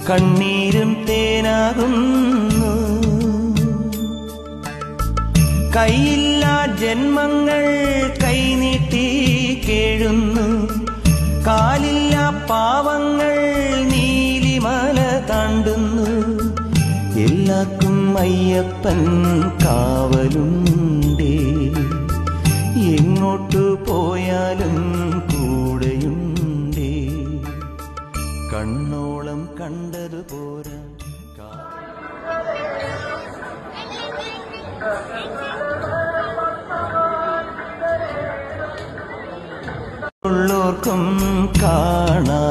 കണ്ണീരും തേനാകുന്നു. കൈയില്ലാ ജന്മങ്ങൾ കൈനീട്ടി കേഴുന്നു. കാലില്ലാ പാവങ്ങൾ നീലിമല താണ്ടുന്നു. എല്ലാവർക്കും അയ്യപ്പൻ കാവലുണ്ടേ, എങ്ങോട്ടു പോയാലും കൂടെയുണ്ടേ. കണ്ണോളം കണ്ടതു പോരാ, ഉള്ളോർക്കും കാണാ